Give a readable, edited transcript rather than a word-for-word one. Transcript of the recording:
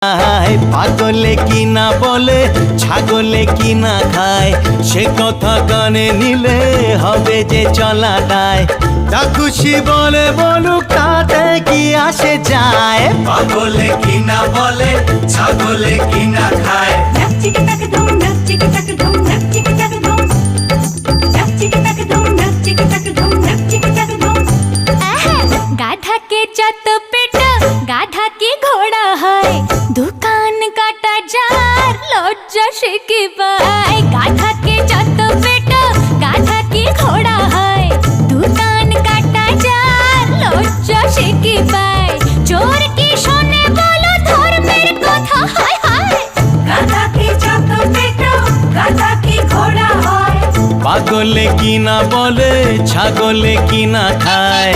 পাগলে কি না বলে, ছাগলে কি না খায়, সে কথা কানে নিলে হবে যে চলা দায়। তা খুশি বলে বলুক, তাতে কি আসে যায়। পাগলে কি না বলে, ছাগলে কি না খায়। গাধা के যত পেট, গাধা কি ঘোড়া হয়, দোকান কাটা যার লজ্জা সে কি পায়। গাধা के যত পেট, গাধা কি ঘোড়া হয়, দোকান কাটা যার লজ্জা সে কি পায়। চোর কি শোনে বলো ধর্মের কথা, হায় হায়। গাধা के যত পেট, গাধা কি ঘোড়া হয়। পাগলে কি না বলে, ছাগলে কি না খায়।